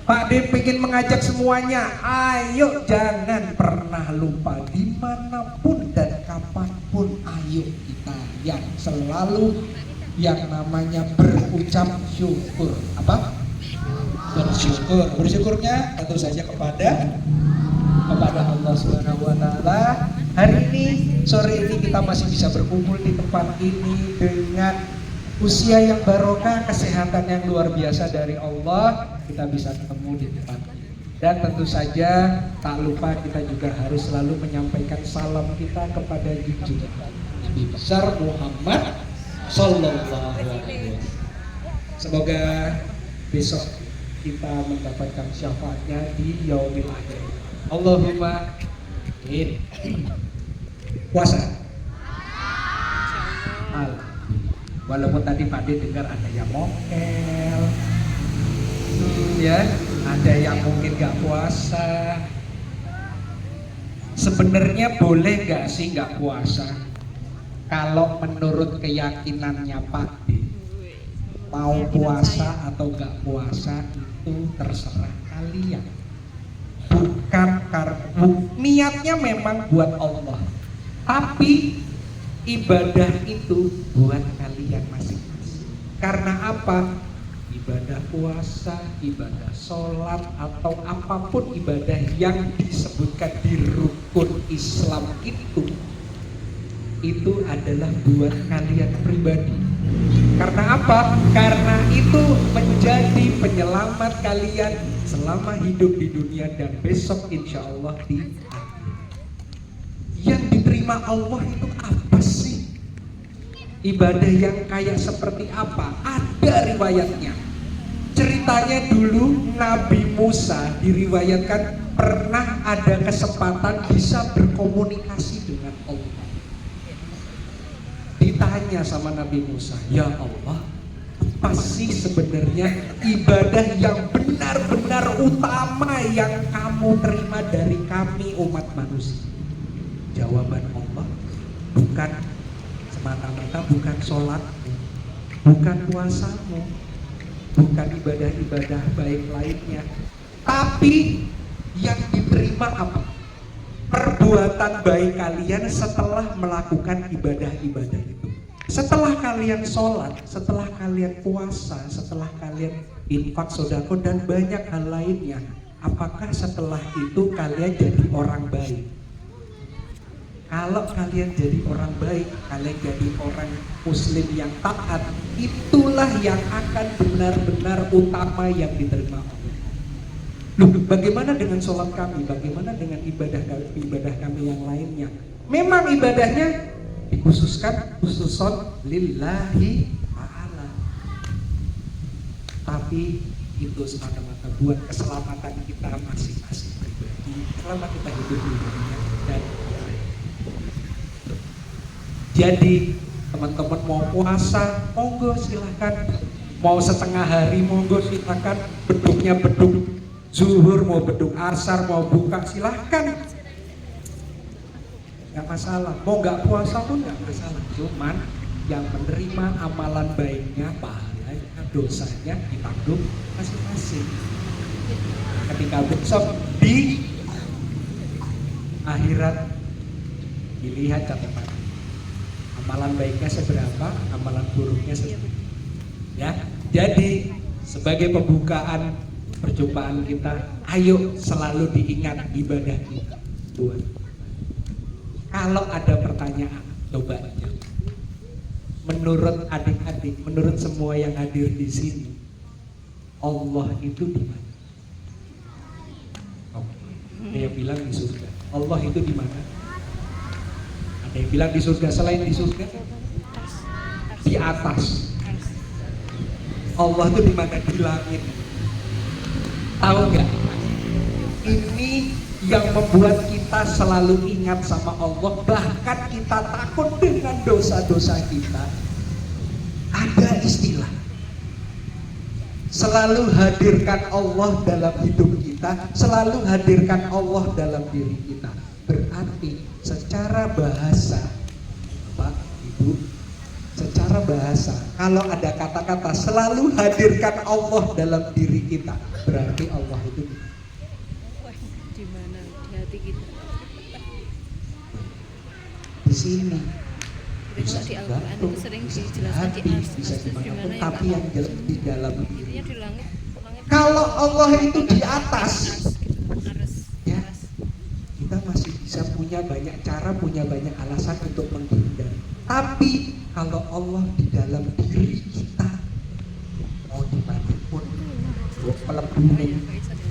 Pak D pengen mengajak semuanya, ayo jangan pernah lupa dimanapun dan kapanpun, ayo kita yang selalu yang namanya berucap syukur. Apa? Bersyukur. Bersyukurnya tentu saja kepada Allah Subhanahu wa taala. Hari ini, sore ini kita masih bisa berkumpul di tempat ini dengan usia yang barokah, kesehatan yang luar biasa dari Allah, kita bisa ketemu di tempat ini. Dan tentu saja tak lupa kita juga harus selalu menyampaikan salam kita kepada junjungan Nabi besar Muhammad Sallallahu Alaihi Wasallam. Semoga besok kita mendapatkan syafaatnya di yaumil akhir. Allahumma amin. Puasa. Walaupun tadi Pak D dengar ada yang mokel, ya, ada yang mungkin gak puasa. Sebenarnya boleh gak sih gak puasa? Kalau menurut keyakinannya Pak D, mau puasa atau gak puasa itu terserah kalian. Bukan karena niatnya memang buat Allah, tapi ibadah itu buat kalian masing-masing. Karena apa? Ibadah puasa, ibadah sholat, atau apapun ibadah yang disebutkan di rukun Islam itu adalah buat kalian pribadi. Karena apa? Karena itu menjadi penyelamat kalian selama hidup di dunia dan besok insya Allah di akhirat. Yang diterima Allah itu apa sih? Ibadah yang kayak seperti apa? Ada riwayatnya. Ceritanya dulu Nabi Musa diriwayatkan pernah ada kesempatan bisa berkomunikasi dengan Allah. Ditanya sama Nabi Musa, ya Allah, apa sih sebenarnya ibadah yang benar-benar utama yang kamu terima dari kami umat manusia? Jawaban Allah, bukan semata-mata bukan sholatmu, bukan puasamu, bukan ibadah-ibadah baik lainnya, tapi yang diterima apa? Perbuatan baik kalian setelah melakukan ibadah-ibadah itu. Setelah kalian sholat, setelah kalian puasa, setelah kalian infak, sodako, dan banyak hal lainnya, apakah setelah itu kalian jadi orang baik? Kalau kalian jadi orang baik, kalian jadi orang muslim yang taat, itulah yang akan benar-benar utama yang diterima Allah. Loh, bagaimana dengan sholat kami? Bagaimana dengan ibadah kami yang lainnya? Memang ibadahnya dikhususkan khususon lillahi ta'ala, tapi itu semata-mata buat keselamatan kita masing-masing pribadi selama kita hidup di dunia dan jadi teman-teman mau puasa, monggo silahkan. Mau setengah hari, monggo silahkan. Beduknya beduk zuhur, mau beduk asar, mau buka silahkan. Gak masalah. Mau gak puasa pun gak masalah. Cuman yang menerima amalan baiknya, pahalanya, dosanya ditanggung masing-masing. Ketika besok di akhirat dilihat catatan. Amalan baiknya seberapa, amalan buruknya seberapa. Ya, jadi sebagai pembukaan perjumpaan kita, ayo selalu diingat ibadah kita. Buat. Kalau ada pertanyaan, coba aja. Menurut adik-adik, menurut semua yang hadir di sini, Allah itu di mana? Ada yang bilang di surga. Allah itu di mana? Ada yang bilang di surga, selain di surga, di atas. Allah itu di mana? Di langit. Tahu nggak? Ini yang membuat kita selalu ingat sama Allah, bahkan kita takut dengan dosa-dosa kita. Ada istilah, selalu hadirkan Allah dalam hidup kita, selalu hadirkan Allah dalam diri kita. Berarti secara bahasa, Pak, Ibu, secara bahasa, kalau ada kata-kata selalu hadirkan Allah dalam diri kita, berarti Allah itu Di mana? Di hati kita. di sini. Jadi kalau di Al-Quran itu sering dijelaskan di hati, ars, bisa ars itu di mana ya tapi Pak? yang di dalam diri. Intinya di langit, langit. Kalau Allah itu di atas, Ars gitu, ars. ya, Ars. kita masih bisa punya banyak cara, punya banyak alasan untuk menghindar. Tapi kalau Allah di dalam diri kita, mau dimanapun, pelebuni,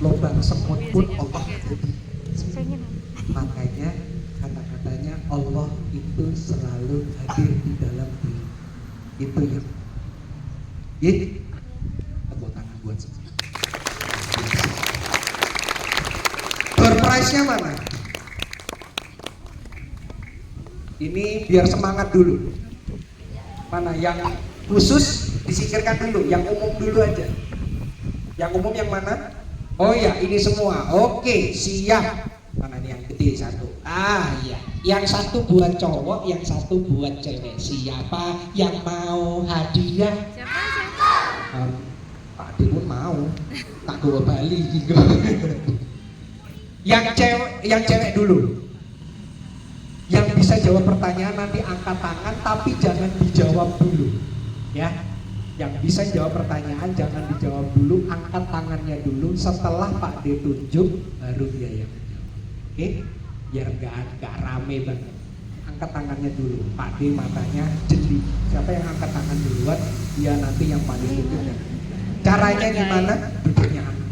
lubang semut pun Allah ada di sini. Makanya kata-katanya Allah itu selalu hadir di dalam diri. Itu yang tepuk tangan buat semua. Door prize-nya mana? Ini biar semangat dulu. Mana yang khusus disingkirkan dulu, yang umum dulu aja. Yang umum yang mana? Oh ya, ini semua. Oke, siap. Mana nih yang gede satu? Ah iya, yang satu buat cowok, yang satu buat cewek. Siapa yang mau hadiah? Siapa? Pak Dimun mau. Tak gua Bali gitu. Yang cewek dulu. Yang bisa jawab pertanyaan nanti angkat tangan, tapi jangan dijawab dulu, ya. Yang bisa jawab pertanyaan jangan dijawab dulu, angkat tangannya dulu. Setelah Pak D tunjuk, baru dia yang menjawab. Oke? Biar nggak rame banget. Angkat tangannya dulu. Pak D matanya jeli. Siapa yang angkat tangan duluan, dia nanti yang paling tunjuk. Caranya gimana? Duduknya aman.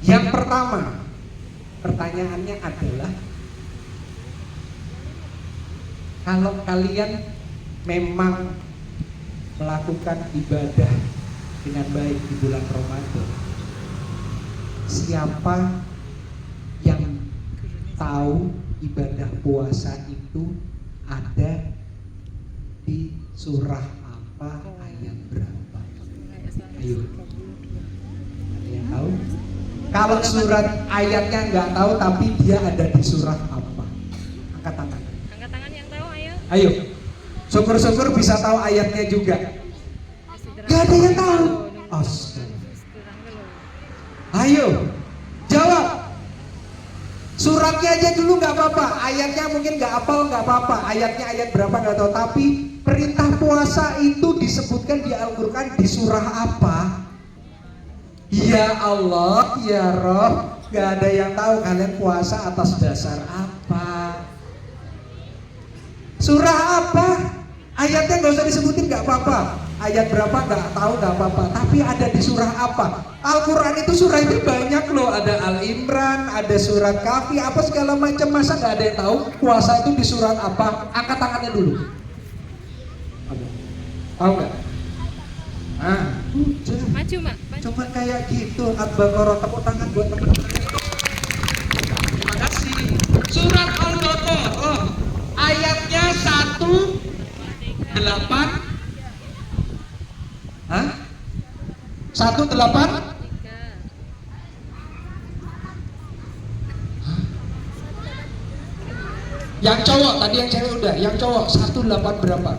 Yang pertama, pertanyaannya adalah, kalau kalian memang melakukan ibadah dengan baik di bulan Ramadan, siapa yang tahu ibadah puasa itu ada di surah apa, ayat berapa? Ayo, ada yang tahu? Kalau surat ayatnya nggak tahu tapi dia ada di surah apa? Angkat tangan. Angkat tangan yang tahu, ayo. Ayo, syukur-syukur bisa tahu ayatnya juga. Gak ada yang tahu. Astaga. Ayo, jawab. Suratnya aja dulu nggak apa-apa. Ayatnya mungkin nggak hafal nggak apa-apa. Ayatnya ayat berapa nggak tahu. Tapi perintah puasa itu disebutkan di Al-Quran di surah apa? Ya Allah, ya Rob, nggak ada yang tahu kalian puasa atas dasar apa? Surah apa? Ayatnya nggak usah disebutin nggak apa-apa. Ayat berapa nggak tahu nggak apa-apa. Tapi ada di surah apa? Al-Quran itu surahnya banyak loh. Ada Al-Imran, ada surat Kahfi, apa segala macam. Masa nggak ada yang tahu puasa itu di surat apa? Angkat tangannya dulu. Tahu nggak? Nah, Maju, Mak. Maju. cuma kayak gitu. Al-Baqarah, tepuk tangan buat teman-teman. Terima kasih. Surat Al-Baqarah ayatnya 18. Hah? 18? Yang cowok, tadi yang cewek udah. Yang cowok 18 berapa?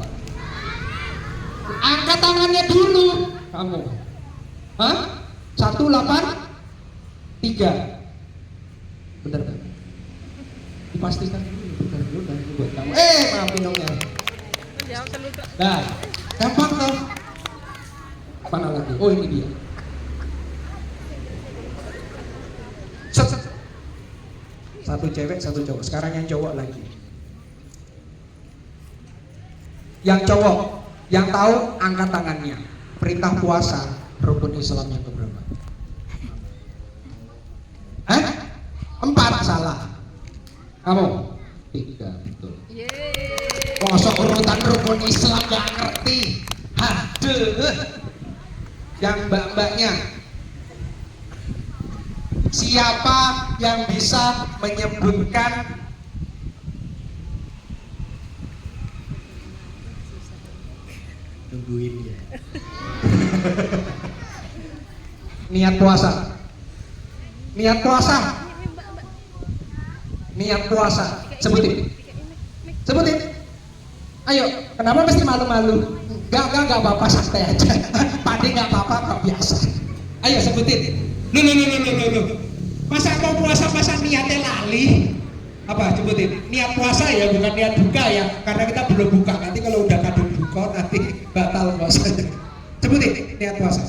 Angkat tangannya dulu kamu. Hah? 183. Bener kan? Dipastikan dulu, bener dulu nanti buat kamu. Maaf minumnya. Jawab dulu, Kak. Nah, gampang toh. Mana lagi? Oh ini dia. Set. Satu cewek, satu cowok. Sekarang yang cowok lagi. Yang cowok, yang tahu angkat tangannya. Perintah puasa, rukun Islam yang keberapa? Hah? 4 salah. Kamu? 3 betul. Yeay. Masuk urutan rukun Islam gak ngerti. Haduh. Yang mbak-mbaknya. Siapa yang bisa menyebutkan nungguin ya. Niat puasa. Niat puasa. Niat puasa. Sebutin. Sebutin. Ayo, kenapa mesti malu-malu? Enggak apa-apa, santai aja. Pade enggak apa-apa, kok biasa. Ayo sebutin. Loh. Masa mau puasa masa niatnya lali? Apa sebutin? Niat puasa ya, bukan niat buka ya. Karena kita belum buka. Nanti kalau udah kadung buka nanti batal puasanya. Sebutin niat puasa.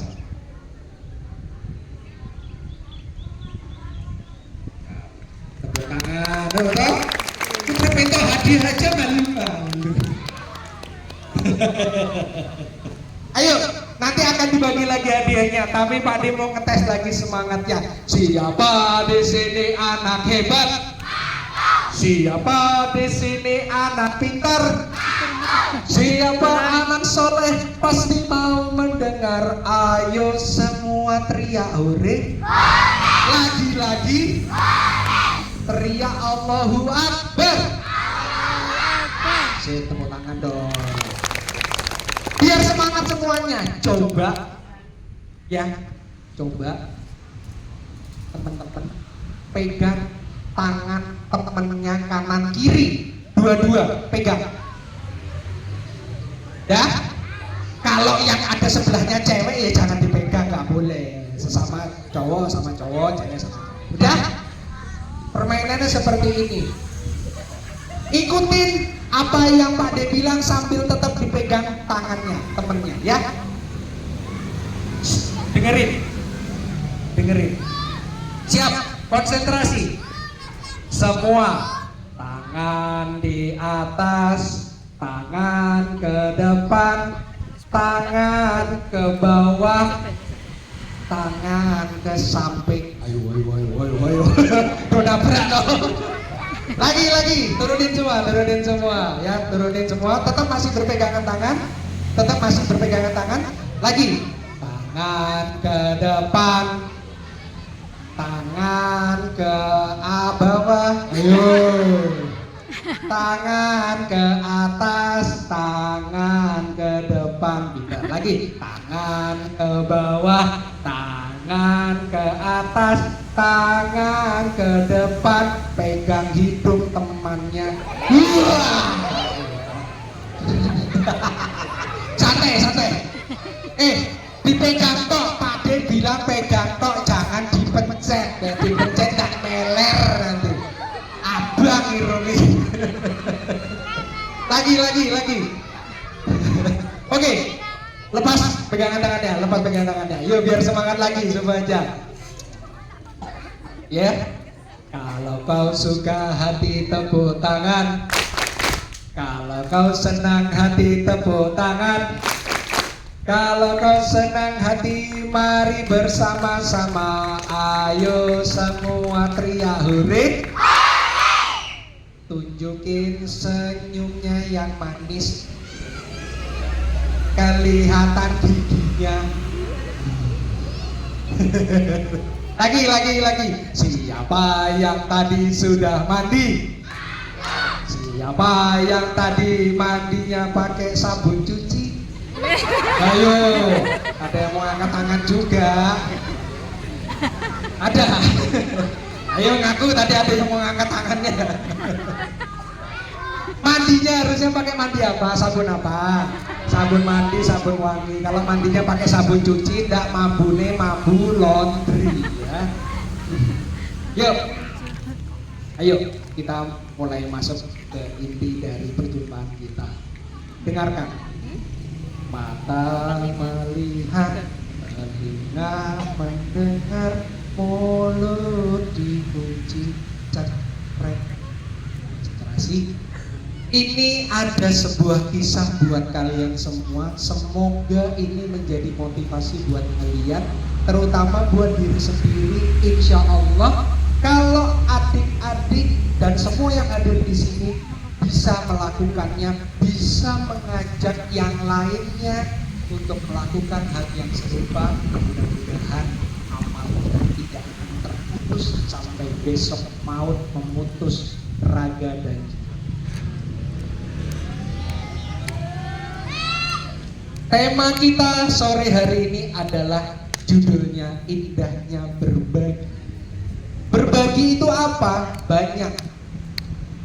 Tepuk tangan. Tuh. Kita minta hadiah aja malu-malu. Ayo, nanti akan dibagi lagi hadiahnya. Tapi Pak De mau ngetes lagi semangatnya. Siapa di sini anak hebat? Siapa di sini anak pintar? Siapa anak soleh pasti mau mendengar? Ayo semua teriak hore. Lagi-lagi teriak Allahu Akbar. Tepuk tangan dong. Biar semangat semuanya. Coba teman-teman pegang tangan temennya kanan kiri, dua-dua pegang. Dah. Kalau yang ada sebelahnya cewek ya jangan dipegang, nggak boleh. Sesama cowok sama cowok, cewek sama cowok. Udah. Permainannya seperti ini. Ikutin apa yang Pak De bilang sambil tetap dipegang tangannya temennya ya. Dengerin. Siap, konsentrasi. Semua tangan di atas, tangan ke depan, tangan ke bawah, tangan ke samping. Ayo. Udah berat dong. Lagi, turunin semua ya, turunin semua, tetap masih berpegangan tangan, lagi, tangan ke depan, tangan ke bawah, ayo, tangan ke atas, tangan ke depan, bisa lagi, tangan ke bawah, tangan ke atas, tangan ke depan, pegang hidung temannya. Santai. Dipegang tok, Pak De bilang pegang tok, jangan dipencet. Dipencet tak meler nanti. Abang ironi. Lagi. Oke. Lepas pegangan tangannya. Yuk biar semangat lagi coba aja. Ya. Kalau kau suka hati tepuk tangan. Kalau kau senang hati tepuk tangan. Kalau kau senang hati mari bersama-sama. Ayo semua teriak hore. Tunjukin senyumnya yang manis. Kelihatan giginya. Lagi. Siapa yang tadi sudah mandi? Siapa yang tadi mandinya pakai sabun cuci? Ayo, ada yang mau angkat tangan juga? Ada. Ayo ngaku tadi ada yang mau angkat tangannya. Mandinya harusnya pakai mandi apa? Sabun apa? Sabun mandi, sabun wangi. Kalau mandinya pakai sabun cuci, tidak mabune mabu laundry ya. Yuk, ayo kita mulai masuk ke inti dari perjumpaan kita. Dengarkan. Mata melihat, telinga mendengar, mulut dikunci, cekrek. Konsentrasi. Ini ada sebuah kisah buat kalian semua. Semoga ini menjadi motivasi buat kalian, terutama buat diri sendiri. Insya Allah, kalau adik-adik dan semua yang ada di sini bisa melakukannya, bisa mengajak yang lainnya untuk melakukan hal yang serupa, mudah-mudahan amal kita tidak akan terputus sampai besok maut memutus raga dan jiwa. Tema kita sore hari ini adalah judulnya indahnya berbagi. Berbagi itu apa? Banyak.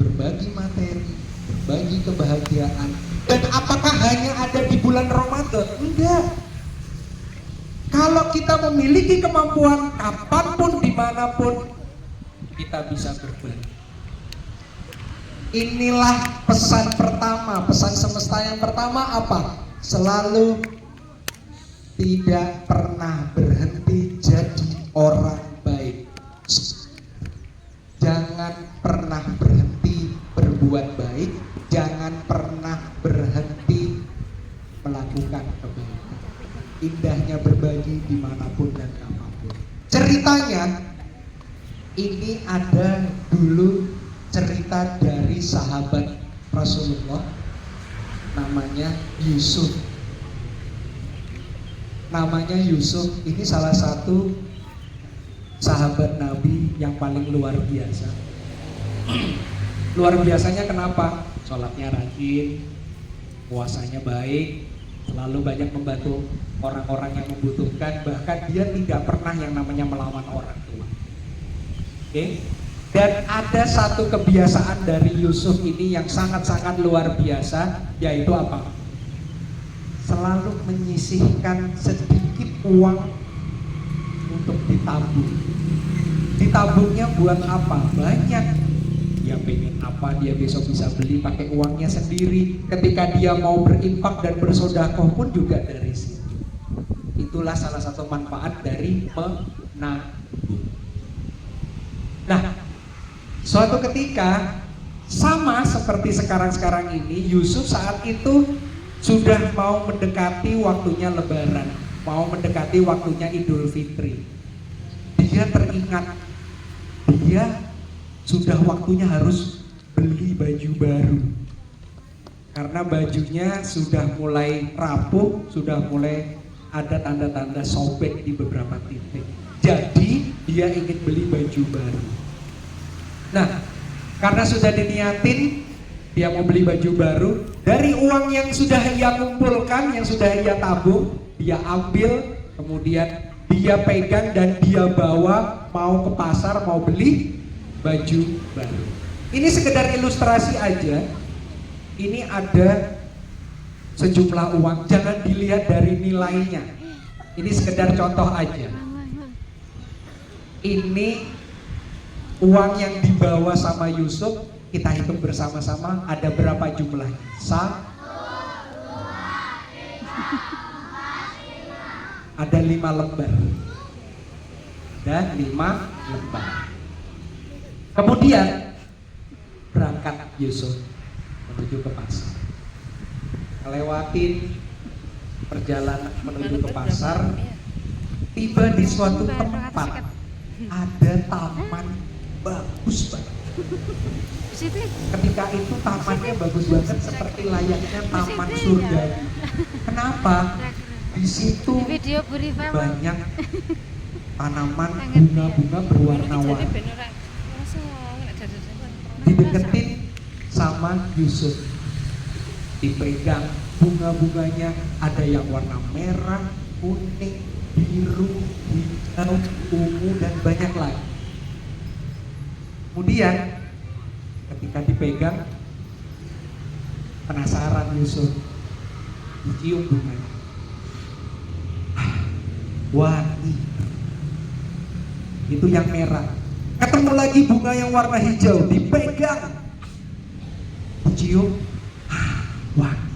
Berbagi materi, berbagi kebahagiaan, Dan apakah hanya ada di bulan Ramadan? Enggak. Kalau kita memiliki kemampuan kapanpun, dimanapun, kita bisa berbagi. Inilah pesan pertama, pesan semesta yang pertama apa? Selalu tidak pernah berhenti jadi orang baik. Jangan pernah berhenti berbuat baik, jangan pernah berhenti melakukan kebaikan. Indahnya berbagi dimanapun dan kapanpun. Ceritanya, ini ada dulu cerita dari sahabat Rasulullah, namanya Yusuf. Namanya Yusuf, ini salah satu sahabat Nabi yang paling luar biasa. Luar biasanya kenapa? Sholatnya rajin, puasanya baik, selalu banyak membantu orang-orang yang membutuhkan, bahkan dia tidak pernah yang namanya melawan orang tua. Oke? Dan ada satu kebiasaan dari Yusuf ini yang sangat-sangat luar biasa, yaitu apa? Selalu menyisihkan sedikit uang untuk ditabung. Ditabungnya buat apa? Banyak. Dia pengen apa, dia besok bisa beli pakai uangnya sendiri. Ketika dia mau berinfak dan bersedekah pun juga dari situ. Itulah salah satu manfaat dari menabung. Nah, suatu ketika sama seperti sekarang-sekarang ini, Yusuf saat itu sudah mau mendekati waktunya Lebaran, mau mendekati waktunya Idul Fitri. Dia teringat, dia sudah waktunya harus beli baju baru. Karena bajunya sudah mulai rapuh, sudah mulai ada tanda-tanda sobek di beberapa titik. Jadi dia ingin beli baju baru. Nah, karena sudah diniatin dia mau beli baju baru, dari uang yang sudah ia kumpulkan, yang sudah ia tabung, dia ambil, kemudian dia pegang dan dia bawa mau ke pasar, mau beli baju baru. Ini sekedar ilustrasi aja. Ini ada sejumlah uang, jangan dilihat dari nilainya. Ini sekedar contoh aja. Ini uang yang dibawa sama Yusuf, kita hitung bersama-sama ada berapa jumlahnya? Ada 5 lembar. Dan 5 lembar. Kemudian berangkat Yusuf menuju ke pasar. Melewatin perjalanan menuju ke pasar, tiba di suatu tempat ada taman bagus banget. Ketika itu tamannya bagus banget seperti layaknya taman surga. Kenapa? Di situ banyak tanaman bunga-bunga berwarna-warni. Dideketin sama Yusuf, dipegang bunga-bunganya, ada yang warna merah, kuning, biru, hijau, ungu, dan banyak lagi. Kemudian ketika dipegang, penasaran Yusuf, dicium bunganya. Wangi. Itu yang merah. Ketemu lagi bunga yang warna hijau, dipegang, dicium, wangi.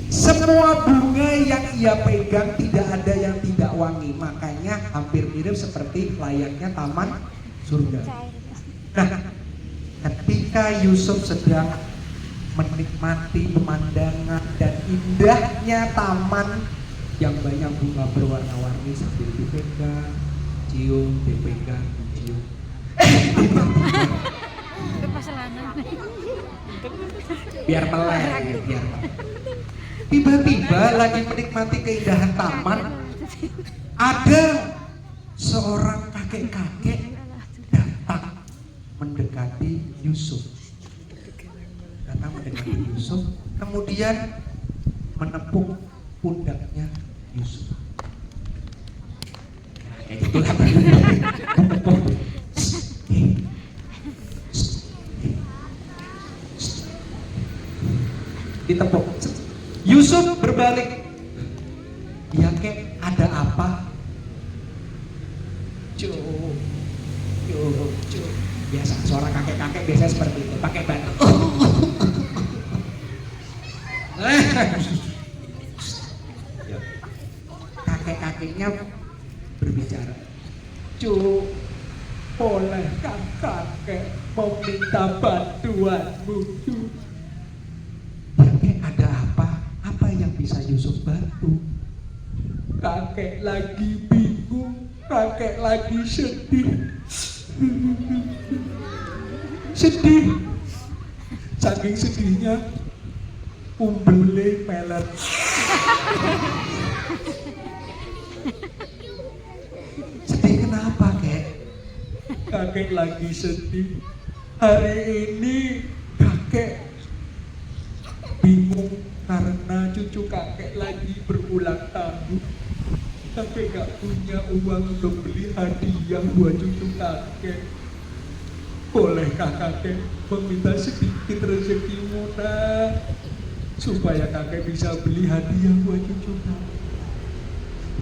Semua bunga yang ia pegang tidak ada yang tidak wangi, makanya hampir mirip seperti layaknya taman surga. Nah, ketika Yusuf sedang menikmati pemandangan dan indahnya taman yang banyak bunga berwarna-warni sambil dipegang, cium, dipegang, cium. Biar meleleh, biar meleleh. Tiba-tiba lagi menikmati keindahan taman, ada seorang kakek-kakek datang mendekati Yusuf. Datang mendekati Yusuf, kemudian menepuk pundaknya Yusuf. Kayak gitulah. ditepuk. Yusuf berbalik. Ya kek, ada apa? Cuk. Biasa suara kakek-kakek biasanya seperti itu, pakai batu. Kakek-kakeknya berbicara. Cuk, bolehkah kakek meminta bantuanmu? Kakek, ada apa? Apa yang bisa Yusuf bantu? Kakek lagi bingung, kakek lagi sedih. Sedih. Saking sedihnya umbele melet. Sedih kenapa, kek? Kakek lagi sedih. Hari ini kakek bingung karena cucu kakek lagi berulang tahun. Kakek gak punya uang untuk beli hadiah buat cucu kakek. Bolehkah kakek meminta sedikit rezekimu, nak, supaya kakek bisa beli hadiah buat cucu kakek?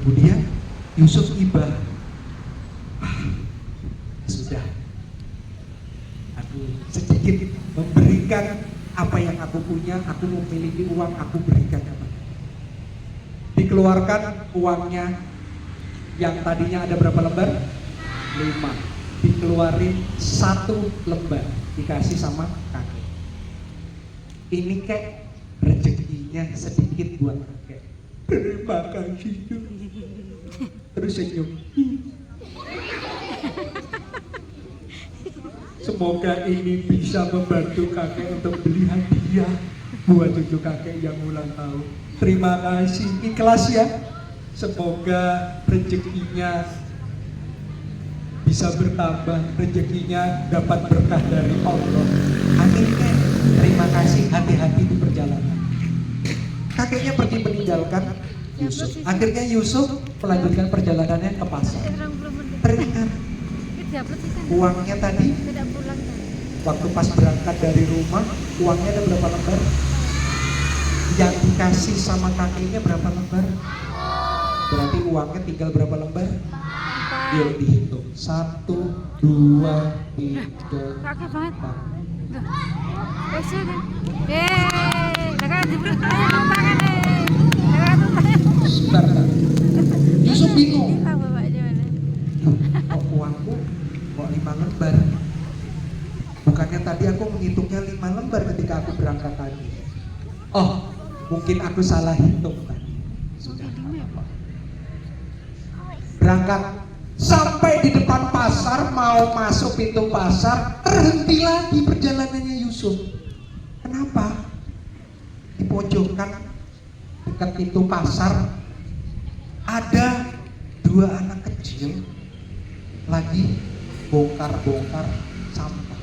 Kemudian Yusuf ibah. Sudah, aku sedikit memberikan apa yang aku punya. Aku memiliki uang, aku berikan apa? Dikeluarkan uangnya yang tadinya ada berapa lembar? 5. Dikeluarin 1 lembar, dikasih sama kakek. Ini kek, rezekinya sedikit buat kakek. Terima kasih. Terus senyum. Semoga ini bisa membantu kakek untuk beli hadiah buat cucu kakek yang ulang tahun. Terima kasih, ikhlas ya. Semoga rezekinya bisa bertambah, rezekinya dapat berkah dari Allah. Amin, kek. Terima kasih, hati-hati di perjalanan. Kakeknya pergi meninggalkan Yusuf. Akhirnya Yusuf melanjutkan perjalanannya ke pasar. Teringat uangnya tadi, waktu pas berangkat dari rumah, uangnya ada berapa lembar? Yang dikasih sama kakeknya berapa lembar? Berarti uangnya tinggal berapa lembar? Yuk dihitung. 1, 2, 3, 4. Sebentar. Yusuf bingung. Kok uangku kok 5 lembar? Bukannya tadi aku menghitungnya 5 lembar ketika aku berangkat tadi. Oh, mungkin aku salah hitung tadi. Sudah apa? Berangkat sampai di depan pasar, mau masuk pintu pasar, terhenti lagi perjalanannya Yusuf. Kenapa? Di pojokan dekat pintu pasar ada 2 anak kecil lagi bongkar-bongkar sampah.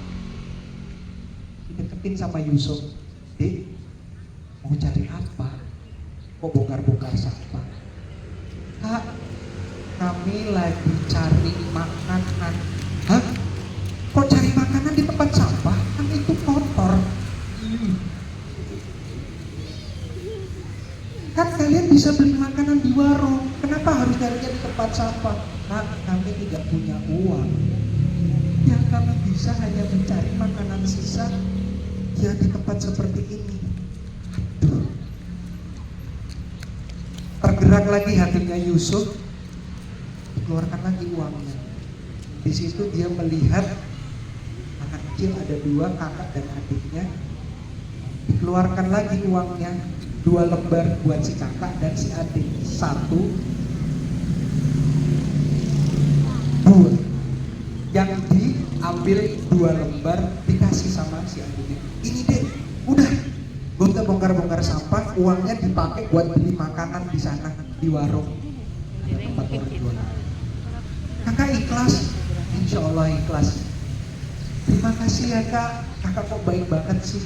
Dideketin sama Yusuf. Dek, mau cari apa? Kok bongkar-bongkar sampah? Kak, kami lagi cari makanan. Hah? Kok cari makanan di tempat sampah? Kan itu kotor. Kan kalian bisa beli makanan di warung. Kenapa harus carinya di tempat sampah? Kak, kami tidak punya uang. Yang kami bisa hanya mencari makanan sisa ya di tempat seperti ini. Aduh. Tergerak lagi hatinya Yusuf, dikeluarkan lagi uangnya. Di situ dia melihat anak kecil ada 2, kakak dan adiknya. Dikeluarkan lagi uangnya, 2 lembar buat si kakak dan si adik. 1, 2. Yang diambil 2 lembar dikasih sama si adiknya. Ini deh, udah, gue udah bongkar-bongkar sampah, uangnya dipakai buat beli makanan di sana di warung. Ada tempat orang jualan. Kakak ikhlas, insya Allah ikhlas. Terima kasih ya kak, kakak kok baik banget sih.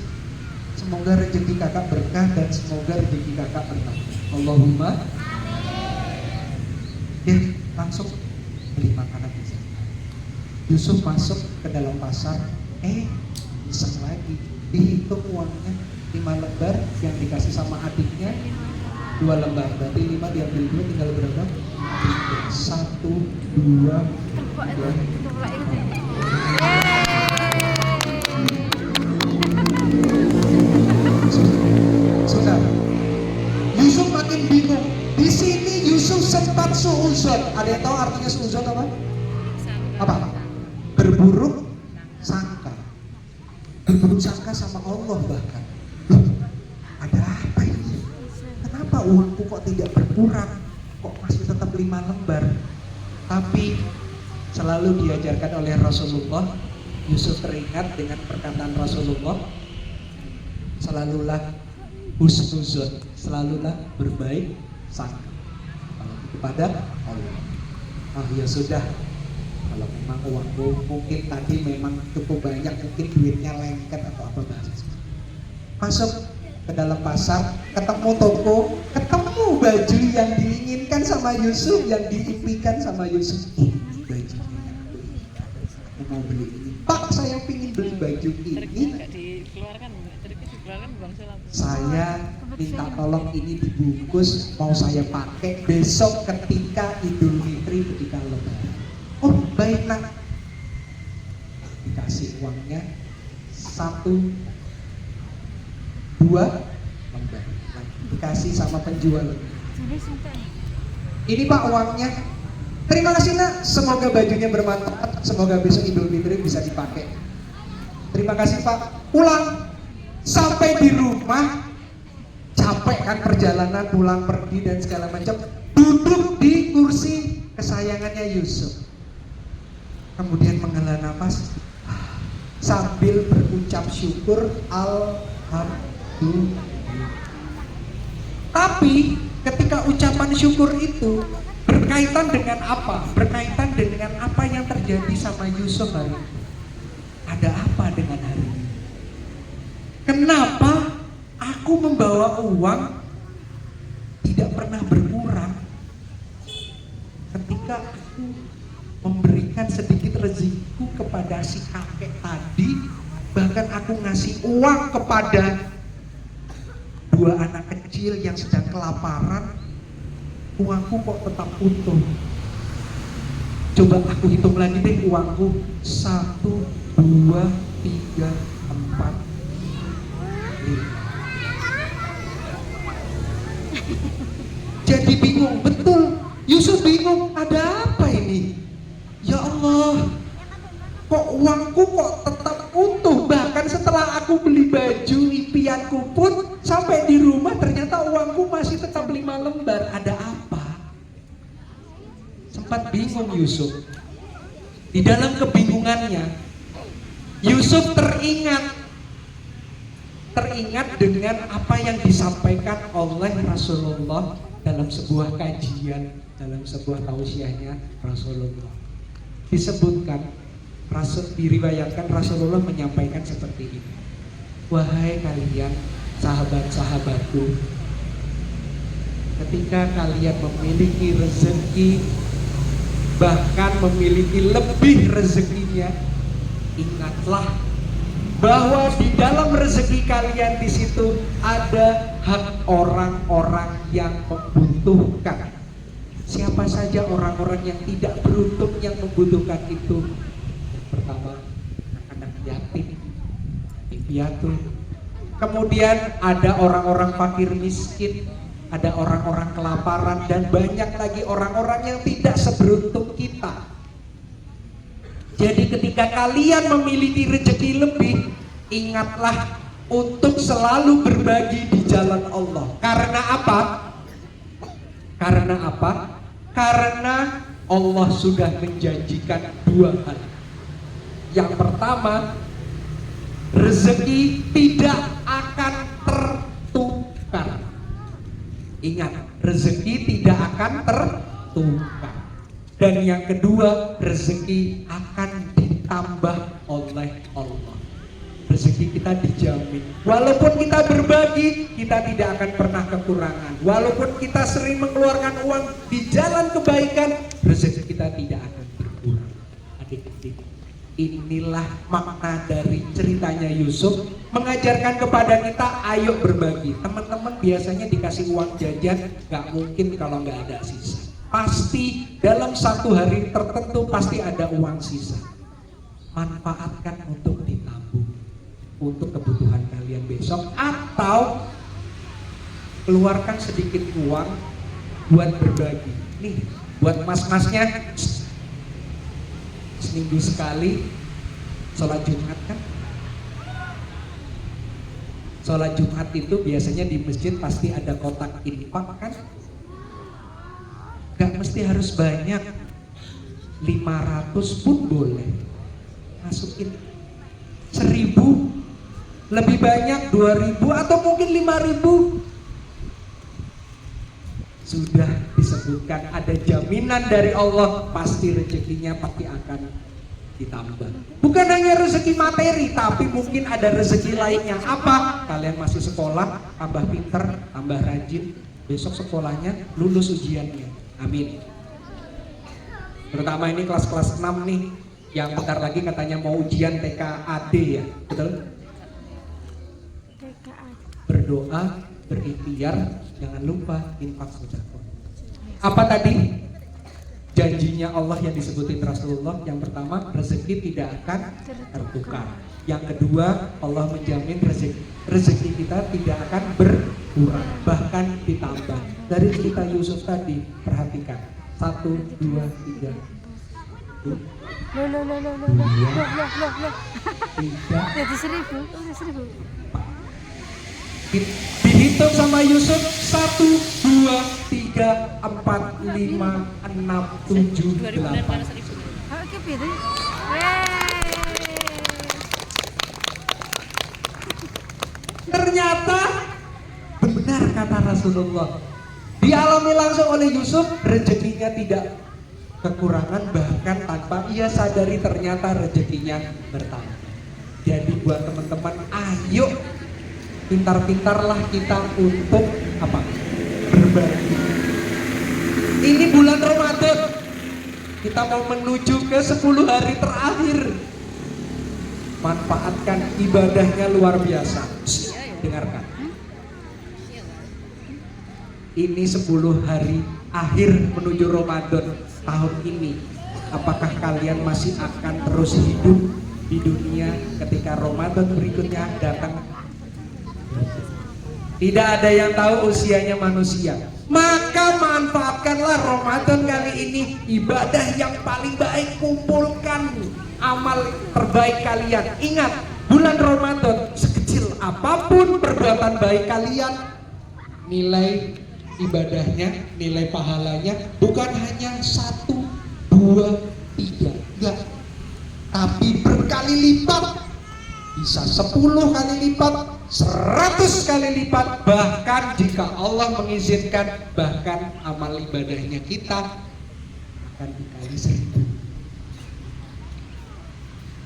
Semoga rezeki kakak berkah dan semoga rezeki kakak berkah. Allahumma. Ya, langsung beli makanan di sana. Yusuf masuk ke dalam pasar, iseng lagi, dihitung uangnya 5 lembar yang dikasih sama adiknya 2 lembar, berarti 5 diambil 2 tinggal berapa? 1, 2, 3. Sudah. Yusuf makin bingung. Di sini Yusuf sempat suuzon. Ada yang tahu artinya suuzon apa? Apa? Berburuk sangka. Berburuk sangka sama Allah bahkan. Loh, ada apa ini? Kenapa uangku kok tidak berkurang? Kok masih tetap 5 lembar? Tapi selalu diajarkan oleh Rasulullah, Yusuf teringat dengan perkataan Rasulullah, selalulah husnuzon, selalulah berbaik sangka kepada Allah. Ah ya sudah, kalau memang uangku mungkin tadi memang cukup banyak, mungkin duitnya lengket atau apa bahasa. Masuk ke dalam pasar, ketemu toko, ketemu baju yang diinginkan sama Yusuf, yang diimpikan sama Yusuf. Ini bajunya aku mau beli ini. Pak, saya ingin beli baju ini. Saya minta tolong ini dibungkus, mau saya pakai besok ketika Idul Fitri, ketika Lebaran. Oh baik nak, dikasih uangnya 1, 2 lembar, dikasih sama penjual. Ini pak uangnya, terima kasih nak, semoga bajunya bermanfaat, semoga besok Idul Fitri bisa dipakai. Terima kasih pak. Pulang, sampai di rumah capek kan perjalanan, pulang pergi dan segala macam, duduk di kursi kesayangannya Yusuf, kemudian menghela nafas sambil berucap syukur alhamdulillah. Tapi ketika ucapan syukur itu berkaitan dengan apa? Berkaitan dengan apa yang terjadi sama Yusuf hari ini. Ada apa dengan hari ini? Kenapa aku membawa uang tidak pernah berkurang ketika aku memberikan sedikit rezekiku kepada si kakek tadi, bahkan aku ngasih uang kepada 2 anak kecil yang sedang kelaparan, uangku kok tetap utuh. Coba aku hitung lagi deh uangku, 1, 2, 3, 4, 5. Jadi bingung, betul. Yusuf bingung, ada apa ini? Ya Allah, kok uangku kok tetap utuh? Bahkan setelah aku beli baju impianku pun, sampai di rumah ternyata uangku masih tetap 5 lembar. Ada apa? Sempat bingung Yusuf. Di dalam kebingungannya, Yusuf teringat dengan apa yang disampaikan oleh Rasulullah dalam sebuah kajian, dalam sebuah tausiahnya Rasulullah. Disebutkan, diriwayatkan Rasulullah menyampaikan seperti ini. Wahai kalian sahabat-sahabatku, ketika kalian memiliki rezeki, bahkan memiliki lebih rezekinya, ingatlah bahwa di dalam rezeki kalian di situ ada hak orang-orang yang membutuhkan. Siapa saja orang-orang yang tidak beruntung yang membutuhkan itu? Yang pertama, anak yatim, piatu. Kemudian ada orang-orang fakir miskin, ada orang-orang kelaparan, dan banyak lagi orang-orang yang tidak seberuntung kita. Jadi ketika kalian memiliki rezeki lebih, ingatlah untuk selalu berbagi di jalan Allah. Karena apa? Karena apa? Karena Allah sudah menjanjikan 2 hal. Yang pertama, rezeki tidak akan tertukar. Ingat, rezeki tidak akan tertukar. Dan yang kedua, rezeki akan ditambah oleh Allah. Rezeki kita dijamin. Walaupun kita berbagi, kita tidak akan pernah kekurangan. Walaupun kita sering mengeluarkan uang di jalan kebaikan, rezeki kita tidak akan berkurang. Adik-adik, Inilah makna dari ceritanya Yusuf, mengajarkan kepada kita ayo berbagi. Teman-teman biasanya dikasih uang jajan, gak mungkin kalau gak ada sisa. Pasti dalam satu hari tertentu pasti ada uang sisa. Manfaatkan untuk ditabung, untuk kebutuhan kalian besok, atau keluarkan sedikit uang buat berbagi. Nih, buat mas-masnya, seminggu sekali sholat Jumat kan? Sholat Jumat itu biasanya di masjid pasti ada kotak infak kan? Gak mesti harus banyak, 500 pun boleh. Masukin 1000, lebih banyak 2000 atau mungkin 5000. Sudah disebutkan ada jaminan dari Allah, pasti rezekinya pasti akan ditambah. Bukan hanya rezeki materi, tapi mungkin ada rezeki lainnya. Apa? Kalian masih sekolah, tambah pinter, tambah rajin, besok sekolahnya lulus ujiannya. Amin. Terutama ini kelas-kelas 6 nih, yang bentar lagi katanya mau ujian TKAD ya, betul? Berdoa, berikhtiar, jangan lupa infak sedekah. Apa tadi? Janjinya Allah yang disebutin Rasulullah. Yang pertama, rezeki tidak akan tertukar. Yang kedua, Allah menjamin rezeki kita tidak akan berkurang, bahkan ditambah. Dari cerita Yusuf tadi, perhatikan. 1, 2, 3. Loh. 3. Jadi 1000. Dihitung sama Yusuf 1, 2, 3, 4, 5, 6, 7, 8. Oke, pilih. Ternyata benar kata Rasulullah. Dialami langsung oleh Yusuf, rezekinya tidak kekurangan, bahkan tanpa ia sadari ternyata rezekinya bertambah. Jadi buat teman-teman, ayo pintar-pintarlah kita untuk apa? Berbagi. Ini bulan Ramadan. Kita mau menuju ke 10 hari terakhir. Manfaatkan ibadahnya luar biasa. Dengarkan. Ini 10 hari akhir menuju Ramadan tahun ini. Apakah kalian masih akan terus hidup di dunia ketika Ramadan berikutnya datang? Tidak ada yang tahu usianya manusia. Maka manfaatkanlah Ramadan kali ini, ibadah yang paling baik, kumpulkan amal terbaik kalian. Ingat, bulan Ramadan sekecil apapun perbuatan baik kalian, nilai ibadahnya, nilai pahalanya bukan hanya 1, 2, 3, enggak, tapi berkali lipat. Bisa 10 kali lipat, 100 kali lipat, bahkan jika Allah mengizinkan, bahkan amal ibadahnya kita akan dikali 1000.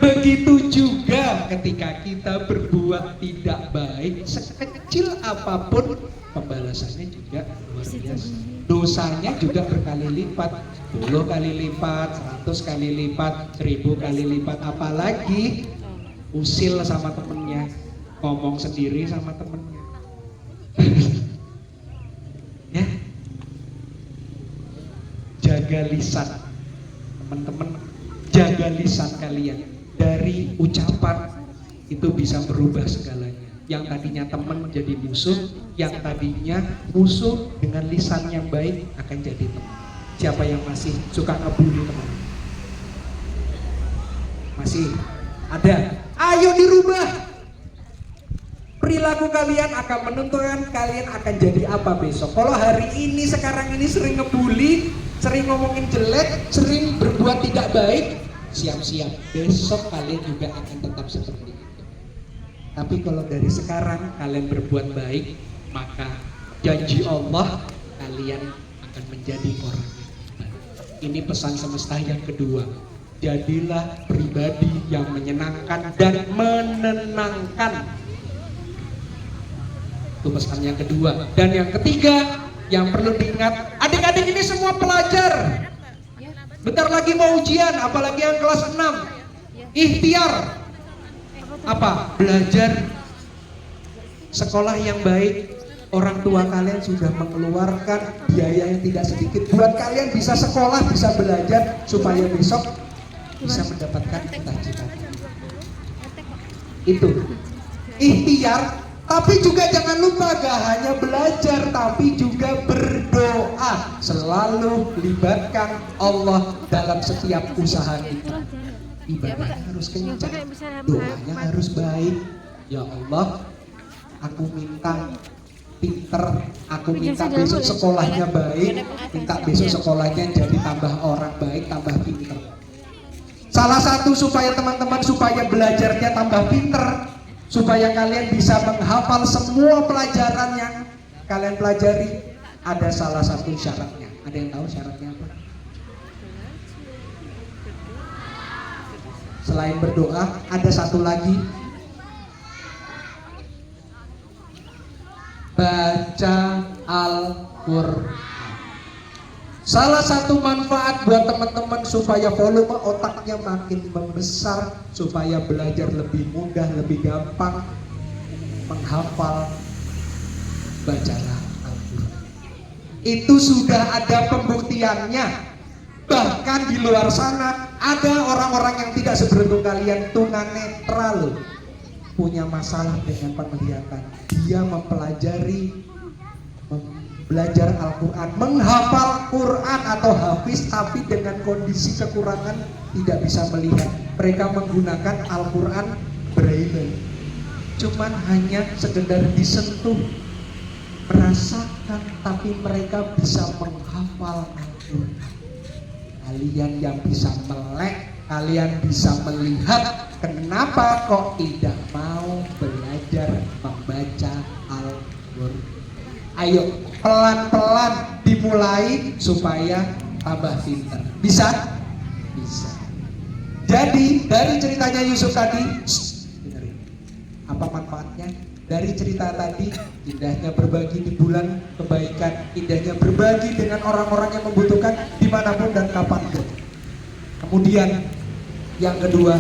Begitu juga ketika kita berbuat tidak baik, sekecil apapun, pembalasannya juga luar biasa. Dosanya juga berkali lipat, 10 kali lipat, 100 kali lipat, 1000 kali lipat. Apalagi usil sama temennya, ngomong sendiri sama temennya. Ya, jaga lisan, teman-teman, jaga lisan kalian. Dari ucapan itu bisa merubah segalanya. Yang tadinya teman jadi musuh, yang tadinya musuh dengan lisan yang baik akan jadi teman. Siapa yang masih suka ngebully teman? Masih ada? Ayo dirubah. Perilaku kalian akan menentukan kalian akan jadi apa besok. Kalau hari ini, sekarang ini sering ngebully, sering ngomongin jelek, sering berbuat tidak baik, siap-siap besok kalian juga akan tetap seperti itu. Tapi kalau dari sekarang kalian berbuat baik, maka janji Allah kalian akan menjadi orang yang baik. Ini pesan semesta yang kedua. Jadilah pribadi yang menyenangkan dan menenangkan. Itu pesan yang kedua. Dan yang ketiga yang perlu diingat, adik-adik ini semua pelajar. Bentar lagi mau ujian, apalagi yang kelas 6. Ikhtiar. Apa? Belajar sekolah yang baik. Orang tua kalian sudah mengeluarkan biaya yang tidak sedikit buat kalian bisa sekolah, bisa belajar supaya besok bisa mendapatkan cita-cita. Itu ikhtiar. Tapi juga jangan lupa gak hanya belajar tapi juga berdoa. Selalu libatkan Allah dalam setiap usaha kita. Ibadahnya harus kencang, doanya harus baik. Ya Allah, aku minta pinter, aku minta besok sekolahnya baik, minta besok sekolahnya jadi tambah orang baik, tambah pinter. Salah satu supaya teman-teman supaya belajarnya tambah pinter, supaya kalian bisa menghafal semua pelajaran yang kalian pelajari, ada salah satu syaratnya. Ada yang tahu syaratnya apa? Selain berdoa, ada satu lagi. Baca Al-Quran. Salah satu manfaat buat teman-teman supaya volume otaknya makin membesar, supaya belajar lebih mudah, lebih gampang menghafal, bacalah Al-Quran. Itu sudah ada pembuktiannya. Bahkan di luar sana ada orang-orang yang tidak seberuntung kalian, tunanetra, punya masalah dengan penglihatan. Dia mempelajari, belajar Al-Quran, menghafal Quran atau hafiz, tapi dengan kondisi kekurangan tidak bisa melihat. Mereka menggunakan Al-Quran Braille, cuman hanya sekedar disentuh, merasakan, tapi mereka bisa menghafal Al-Quran. Kalian yang bisa melek, kalian bisa melihat, kenapa kok tidak mau belajar membaca Al-Quran? Ayo pelan-pelan dimulai supaya tambah pintar. Bisa? Bisa. Jadi dari ceritanya Yusuf tadi, dengerin. Apa manfaatnya? Dari cerita tadi, indahnya berbagi di bulan kebaikan, indahnya berbagi dengan orang-orang yang membutuhkan dimanapun dan kapanpun. Kemudian yang kedua,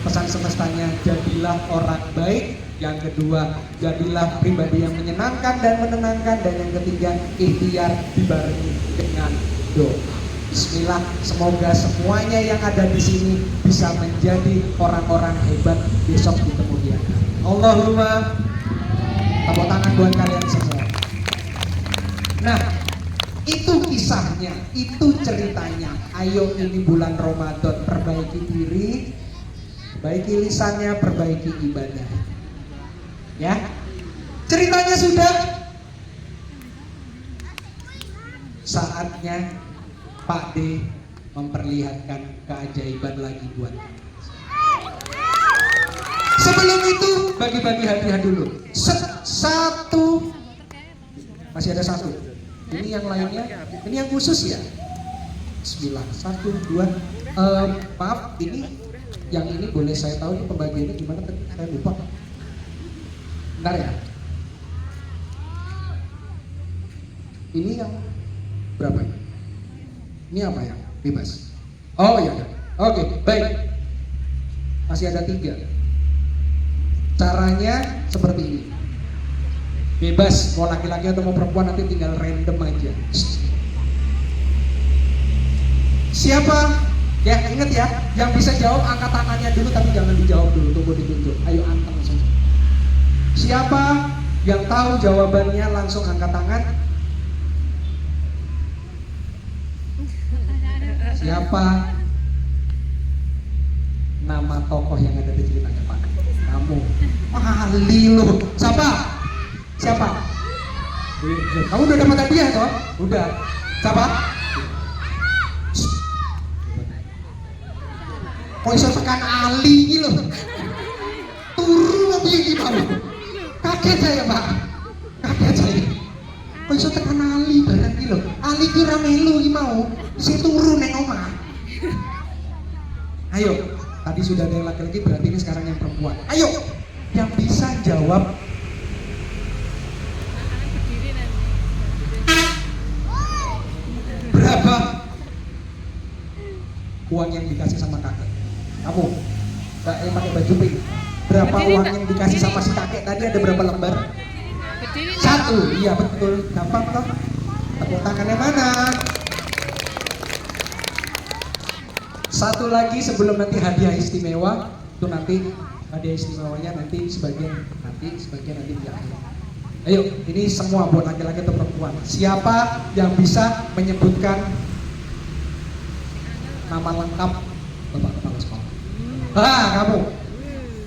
pesan semestanya, jadilah orang baik. Yang kedua, jadilah pribadi yang menyenangkan dan menenangkan. Dan yang ketiga, ikhtiar dibarengi dengan doa. Bismillah, semoga semuanya yang ada di sini bisa menjadi orang-orang hebat besok di kemudian hari. Allahumma, tepuk tangan buat kalian semua. Nah, itu kisahnya, itu ceritanya. Ayo, ini bulan Ramadan, perbaiki diri, perbaiki lisannya, perbaiki ibadah. Ya, ceritanya sudah. Saatnya Pak D memperlihatkan keajaiban lagi buat. Sebelum itu bagi-bagi hadiah dulu. Satu, masih ada satu. Ini yang lainnya, ini yang khusus ya. Bismillah. 1, 2. Maaf, ini yang ini boleh saya tahu ini pembagiannya gimana tadi? Saya lupa. Bentar ya. Ini yang berapa ya? Ini apa ya? Bebas. Oh iya. Oke, baik. Masih ada 3. Caranya seperti ini. Bebas, mau laki-laki atau mau perempuan nanti tinggal random aja. Siapa? Ya ingat ya, yang bisa jawab angkat tangannya dulu, tapi jangan dijawab dulu, tunggu ditunjuk. Ayo angkat langsung. Siapa yang tahu jawabannya langsung angkat tangan. Siapa nama tokoh yang ada di ceritanya Pak? Kamu. Ahli loh. Siapa? Kamu udah dapat hadiah toh? Udah. Siapa? Kok iso tekan Ali iki lho. Turu apa iki kamu? Kaget saya, Pak. Kaget saya. Kok iso tekan Ali barang iki lho. Ali ki ora melu iki mau. Si turu ning omah. Ayo, tadi sudah ada yang laki-laki, berarti ini sekarang yang perempuan. Ayo, yang bisa jawab. Berapa uang yang dikasih sama kakek? Kamu Mbak yang pakai baju pink. Berapa Berdiri, uang Mbak. yang dikasih sama si kakek tadi, ada berapa lembar? Berdiri. 1, iya betul, gampang toh. Tepuk tangannya mana? Satu lagi sebelum nanti hadiah istimewa, itu nanti hadiah istimewanya nanti sebagian nanti di akhir. Ayo, ini semua buat laki-laki atau perempuan. Siapa yang bisa menyebutkan nama lengkap Bapak Kepala Sekolah? Kamu.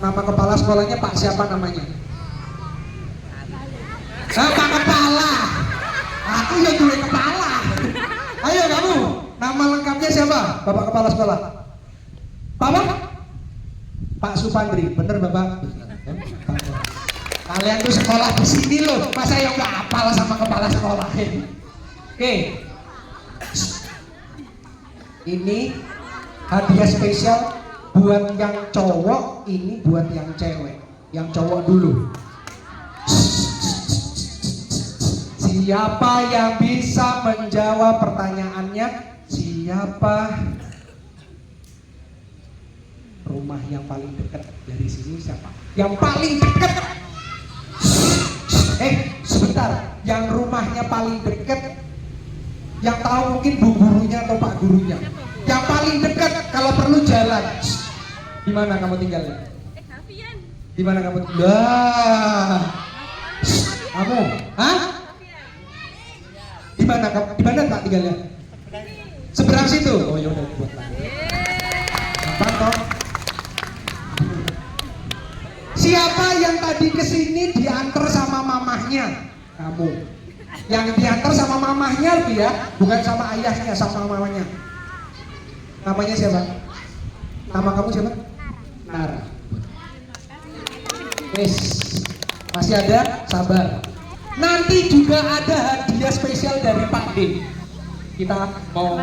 Nama kepala sekolahnya Pak siapa namanya? Pak Kepala. Aku yang dulu kepala. Ayo kamu. Nama lengkapnya siapa? Bapak Kepala Sekolah. Bapak? Pak Supandri. Bener Bapak? Kalian tuh sekolah di sini loh. Masa yang nggak hafal sama kepala sekolah? Oke. Ini hadiah spesial buat yang cowok, ini buat yang cewek. Yang cowok dulu. Siapa yang bisa menjawab pertanyaannya? Siapa rumah yang paling dekat dari sini siapa? Yang paling dekat. Sebentar. Yang rumahnya paling dekat, yang tahu mungkin bu gurunya atau pak gurunya. Yang paling dekat kalau perlu jalan. Di mana kamu tinggalnya? Di mana kamu tinggal? Kamu? Hah? Di mana Pak tinggalnya? Seberang situ. Oh ya udah buat lagi. Gampang toh? Siapa yang tadi kesini diantar sama mamahnya? Kamu. Yang diantar sama mamahnya lebih ya, bukan sama ayahnya, sama mamanya. Namanya siapa? Nama kamu siapa? Nara. Wes, masih ada? Sabar. Nanti juga ada hadiah spesial dari Pak D. Kita mau